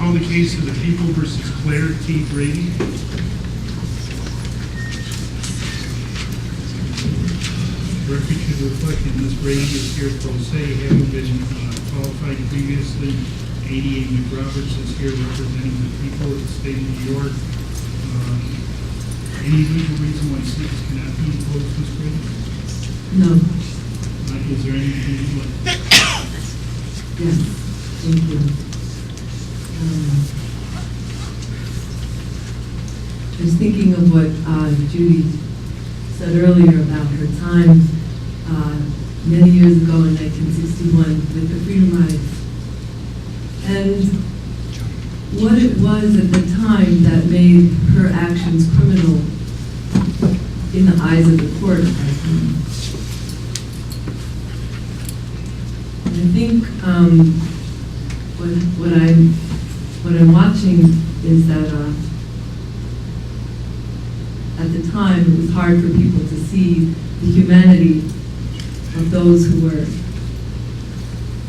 Call the case of the People versus Clare T. Grady. The record should reflect that Ms. Grady is here pro se, having been qualified previously. A.D.A. McRoberts is here representing the people of the state of New York. Any legal reason why students cannot be imposed, Ms. Grady? No. Is there anything you would? Yes, thank you. I was thinking of what Judy said earlier about her time many years ago in 1961 with the Freedom Rides. And what it was at the time that made her actions criminal in the eyes of the court at that time. I think what I'm watching is that at the time it was hard for people to see the humanity of those who were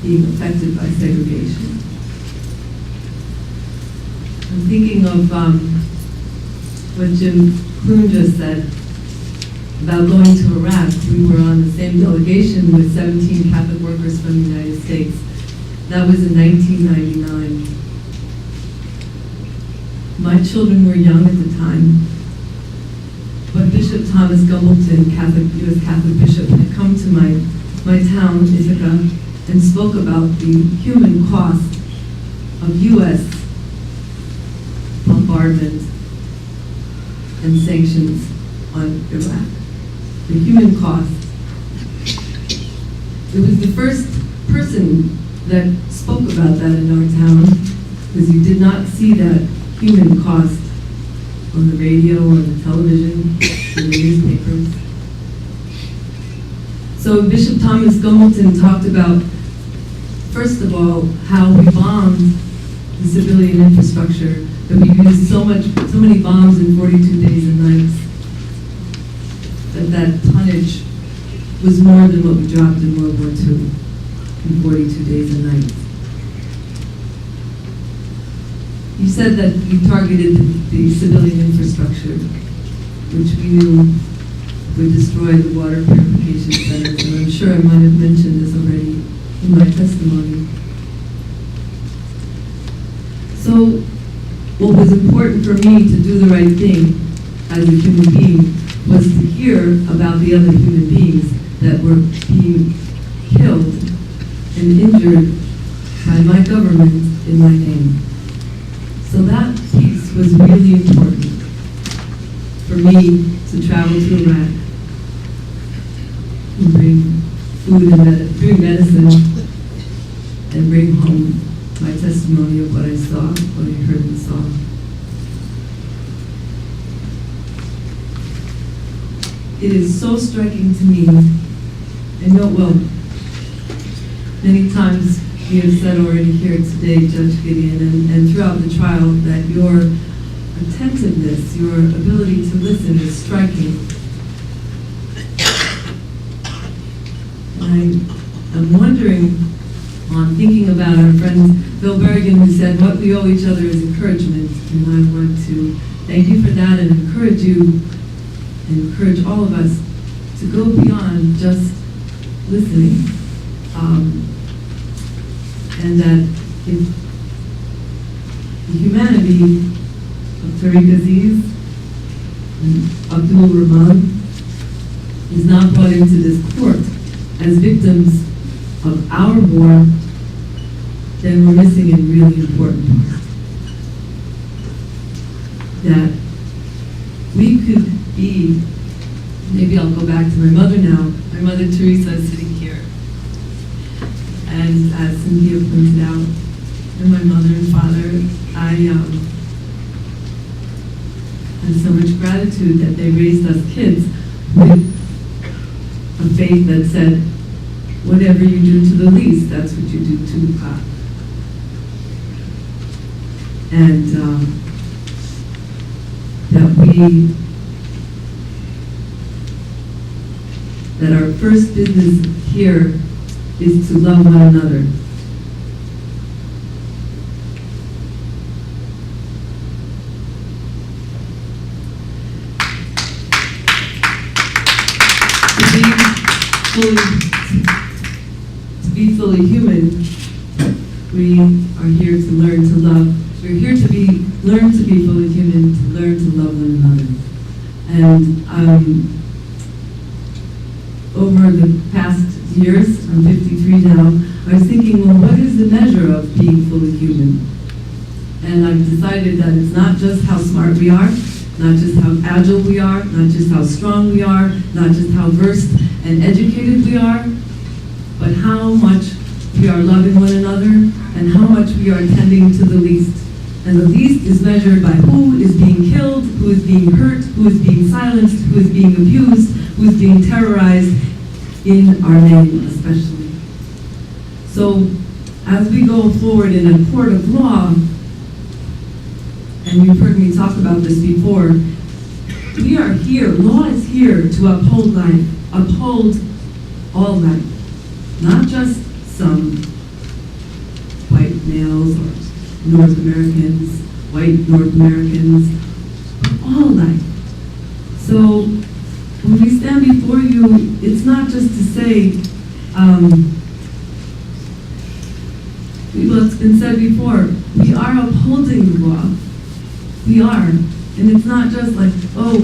being affected by segregation. I'm thinking of what Jim Kloon just said about going to Iraq. We were on the same delegation with 17 Catholic workers from the United States. That was in 1999. My children were young at the time, but Bishop Thomas Gumbleton, U.S. Catholic bishop, had come to my town, Ithaca, and spoke about the human cost of U.S. bombardment and sanctions on Iraq. The human cost. It was the first person that spoke about that in our town, because you did not see that human cost on the radio or the television, in the newspapers. So Bishop Thomas Gumbleton talked about, first of all, how we bombed the civilian infrastructure, that we used so many bombs in 42 days and nights, that tonnage was more than what we dropped in World War II in 42 days and nights. You said that you targeted the civilian infrastructure, which we knew would destroy the water purification centers, and I'm sure I might have mentioned this already in my testimony. So what was important for me to do the right thing as a human being was to hear about the other human beings that were being killed and injured by my government in my name. So that piece was really important for me to travel to Iraq and bring food and bring medicine and bring home my testimony of what I saw, what I heard and saw. It is so striking to me. I know, well, many times you have said already here today, Judge Gideon, and throughout the trial, that your attentiveness, your ability to listen is striking. And I'm wondering, on thinking about our friend Bill Berrigan, who said, what we owe each other is encouragement, and I want to thank you for that and encourage you, and encourage all of us to go beyond just listening. And that if the humanity of Tariq Aziz and Abdul Rahman is not brought into this court as victims of our war, then we're missing a really important part. That we could be, maybe I'll go back to my mother now. My mother Teresa is sitting here. And as Cynthia pointed out, and my mother and father, I have so much gratitude that they raised us kids with a faith that said, whatever you do to the least, that's what you do to God. And that our first business here is to love one another. fully human, we are here to learn to love. We're here to learn to be fully human, to learn to love one another. And over the past years, I'm 53 now, I was thinking, well, what is the measure of being fully human? And I've decided that it's not just how smart we are, not just how agile we are, not just how strong we are, not just how versed and educated we are, but how much we are loving one another and how much we are tending to the least. And the least is measured by who is being killed, who is being hurt, who is being silenced, who is being abused, who is being terrorized in our name especially. So as we go forward in a court of law, and you've heard me talk about this before, we are here, law is here to uphold life, uphold all life, not just some white males or North Americans, white North Americans, but all life. So when we stand before you, it's not just to say, well, it's been said before, we are upholding the law. We are. And it's not just like, oh,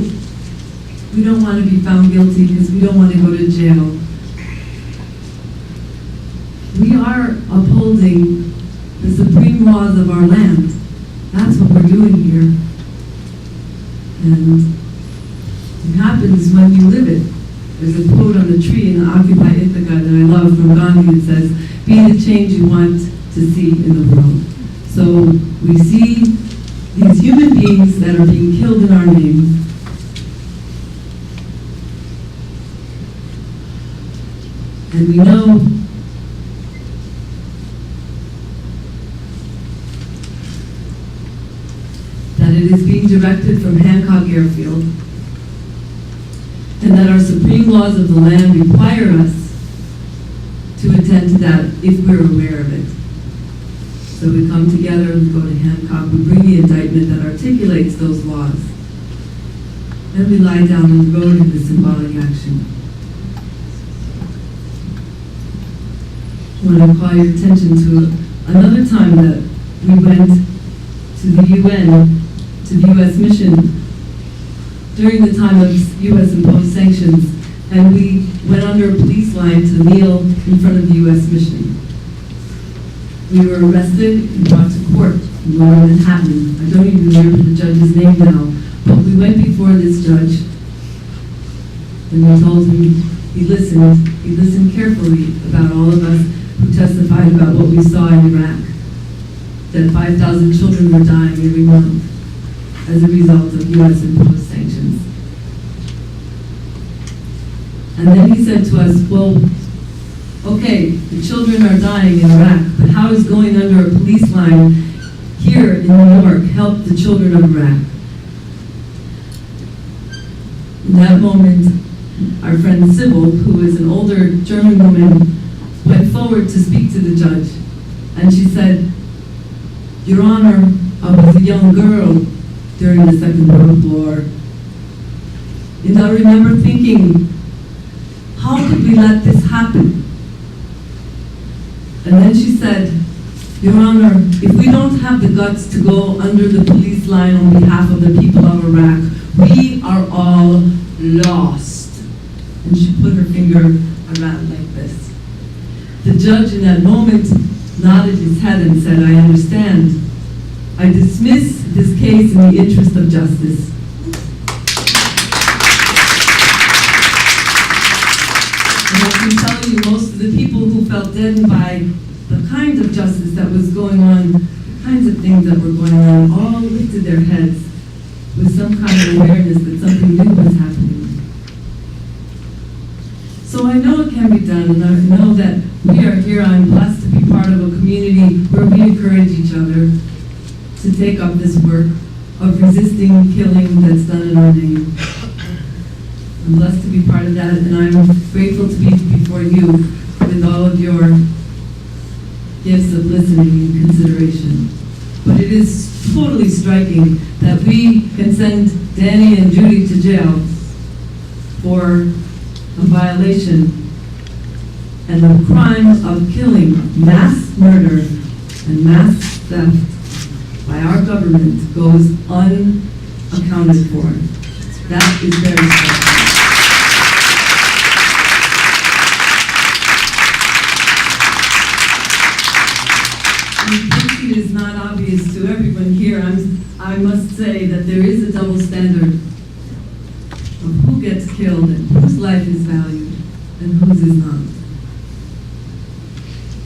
we don't want to be found guilty because we don't want to go to jail. We are upholding the supreme laws of our land. That's what we're doing here. And it happens when you live it. There's a quote on the tree in the Occupy Ithaca that I love from Gandhi that says, be the change you want to see in the world. So we see these human beings that are being killed in our name. And we know that it is being directed from Hancock Airfield, and that our supreme laws of the land require us to attend to that if we're aware of it. So we come together and go to Hancock, we bring the indictment that articulates those laws, and we lie down on the road in the symbolic action. I want to call your attention to another time that we went to the UN, to the U.S. mission, during the time of U.S. imposed sanctions, and we went under a police line to kneel in front of the U.S. mission. We were arrested and brought to court in Lower Manhattan. I don't even remember the judge's name now, but we went before this judge, and we told him, he listened carefully about all of us who testified about what we saw in Iraq, that 5,000 children were dying every month as a result of U.S. imposed sanctions. And then he said to us, well, okay, the children are dying in Iraq, but how is going under a police line here in New York help the children of Iraq? In that moment, our friend Sybil, who is an older German woman, went forward to speak to the judge, and she said, Your Honor, I was a young girl during the Second World War, and I remember thinking, how could we let this happen? And then she said, Your Honor, if we don't have the guts to go under the police line on behalf of the people of Iraq, we are all lost. And she put her finger around like this. The judge in that moment nodded his head and said, I understand. I dismiss this case in the interest of justice. And I can tell you, most of the people who felt deadened by the kind of justice that was going on, the kinds of things that were going on, all lifted their heads with some kind of awareness that something new was happening. So I know it can be done, and I know that we are here. I'm blessed to be part of a community where we encourage each other to take up this work of resisting killing that's done in our name. I'm blessed to be part of that, and I'm grateful to be before you with all of your gifts of listening and consideration. But it is totally striking that we can send Danny and Judy to jail for a violation And the crime of killing, mass murder and mass theft by our government goes unaccounted for. That is very important. In case it is not obvious to everyone here, I must say that there is a double standard of who gets killed and whose life is valued and whose is not.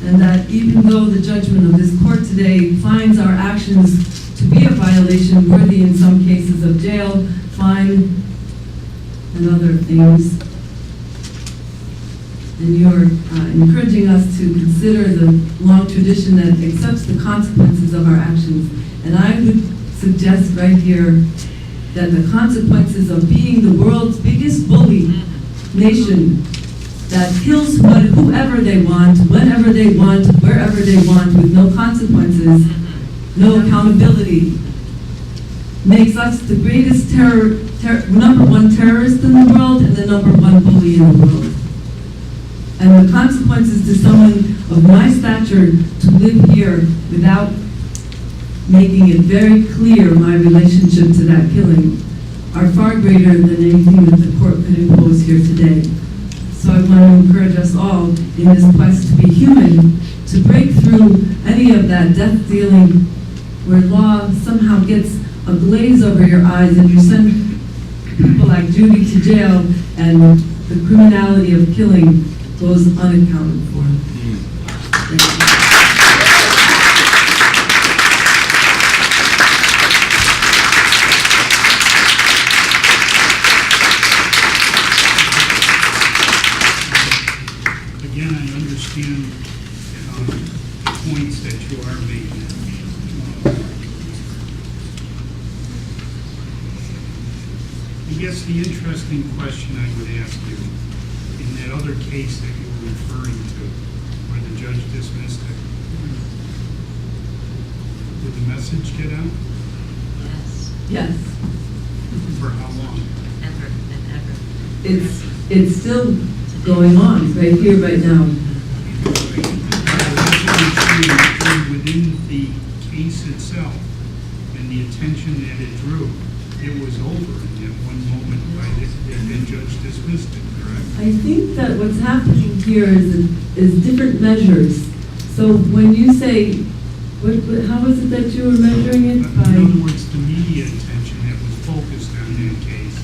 And that even though the judgment of this court today finds our actions to be a violation worthy in some cases of jail, fine, and other things, and you're encouraging us to consider the long tradition that accepts the consequences of our actions. And I would suggest right here that the consequences of being the world's biggest bully nation that kills whoever they want, whenever they want, wherever they want, with no consequences, no accountability, makes us the greatest number one terrorist in the world and the number one bully in the world. And the consequences to someone of my stature to live here without making it very clear my relationship to that killing are far greater than anything that the court could impose here today. So I want to encourage us all in this quest to be human, to break through any of that death dealing where law somehow gets a glaze over your eyes and you send people like Judy to jail and the criminality of killing goes unaccounted for. Thank you. Again, I understand the points that you are making. I guess the interesting question I would ask you, in that other case that you were referring to, where the judge dismissed it, did the message get out? Yes. Yes. For how long? Ever and ever. It's still going on right here, right now. Within the case itself and the attention that it drew, it was over in that one moment by the judge dismissed it, correct? I think that what's happening here is different measures. So when you say, how is it that you were measuring it by? In other words, the media attention that was focused on that case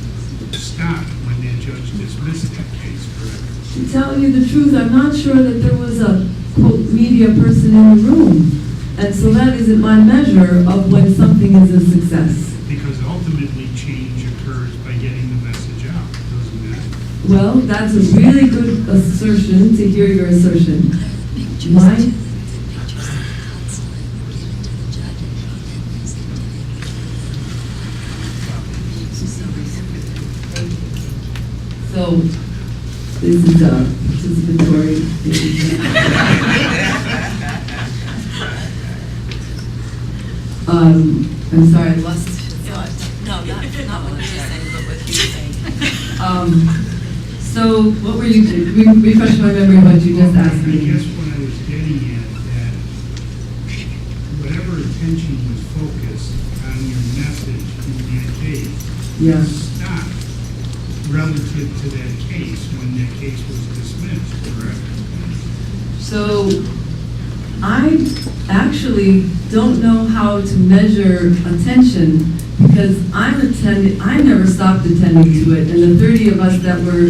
stopped when that judge dismissed that case, correct? To tell you the truth, I'm not sure that there was a, quote, media person in the room. And so that isn't my measure of when something is a success. Because ultimately change occurs by getting the message out, doesn't it? Well, that's a really good assertion, to hear your assertion. Why? So, this is a participatory thing. I'm sorry, I lost it. No, not what you're saying, but what you're saying. So, what were you, refresh my memory of what you just asked I me. guess what I was getting at, that whatever attention was focused on your message in that case, Yeah. stopped relative to that case when that case was dismissed, correct? So, I actually don't know how to measure attention because I never stopped attending to it, and the 30 of us that were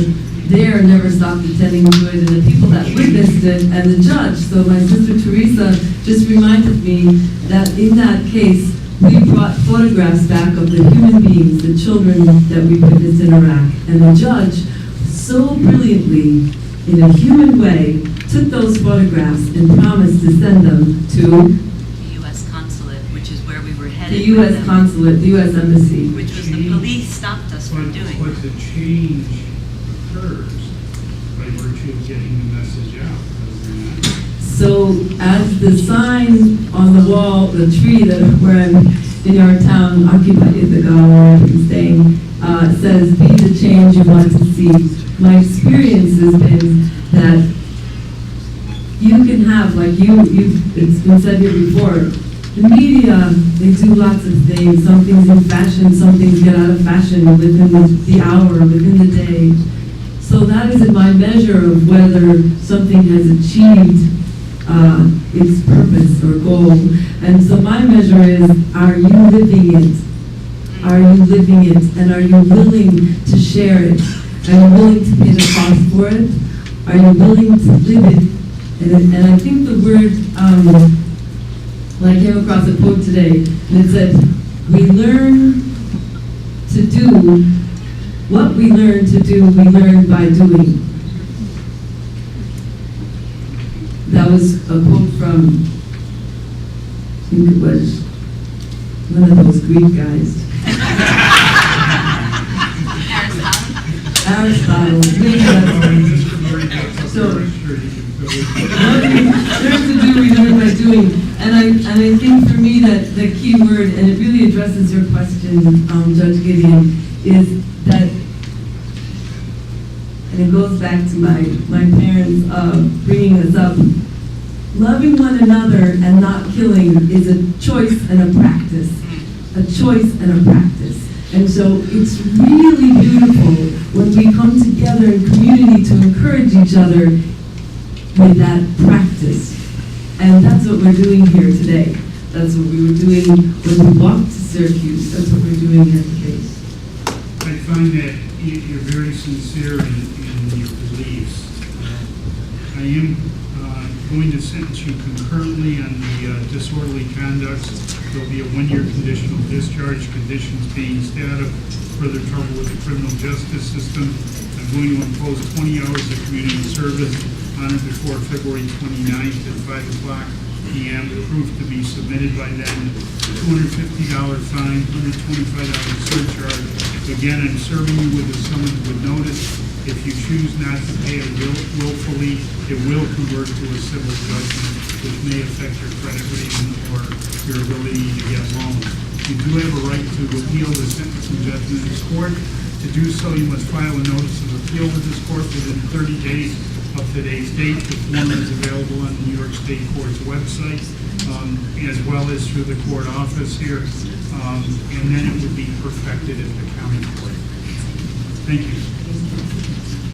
there never stopped attending to it, and the people that witnessed it, and the judge. So my sister Teresa just reminded me that in that case, we brought photographs back of the human beings, the children that we witnessed in Iraq, and the judge so brilliantly, in a human way, took those photographs and promised to send them to The U.S. consulate, which is where we were headed. the U.S. with them, consulate, the U.S. embassy. which was the police stopped us from doing. But the change occurs by virtue of getting the message out, doesn't it? So as the sign on the wall, the tree that where I'm in our town, Occupy Ithaca, where I'm staying, says, be the change you want to see. My experience has been that you can have, like it's been said here before, the media, they do lots of things. Some things in fashion, some things get out of fashion within the hour, within the day. So that isn't my measure of whether something has achieved its purpose or goal. And so my measure is, are you living it? Are you living it? And are you willing to share it? Are you willing to pay the cost for it? Are you willing to live it? And I think the word, I came across a quote today, and it said, we learn to do what we learn to do, we learn by doing. That was a quote from, I think it was one of those Greek guys. Aristotle. Maybe that's right. So, learn to do, we learn by doing. And I think for me that the key word, and it really addresses your question, Judge Gideon, is that, and it goes back to my parents bringing us up, loving one another and not killing is a choice and a practice. A choice and a practice. And so it's really beautiful when we come together in community to encourage each other with that practice. And that's what we're doing here today. That's what we were doing when we walked to Syracuse. That's what we're doing here today. I find that you're very sincere in your beliefs. I am going to sentence you concurrently on the disorderly conduct. There'll be a 1-year conditional discharge, conditions being stay out of further trouble with the criminal justice system. I'm going to impose 20 hours of community service on it before February 29th at 5 o'clock p.m. The proof to be submitted by then. $250 fine, $125 surcharge. Again, I'm serving you with a summons with notice. If you choose not to pay it willfully, it will convert to a civil judgment, which may affect your credit rating or your ability to get loans. You do have a right to appeal the sentencing judgment in this court. To do so, you must file a notice of appeal with this court within 30 days of today's date. The form is available on the New York State Court's website, as well as through the court office here, and then it would be perfected at the county court. Thank you.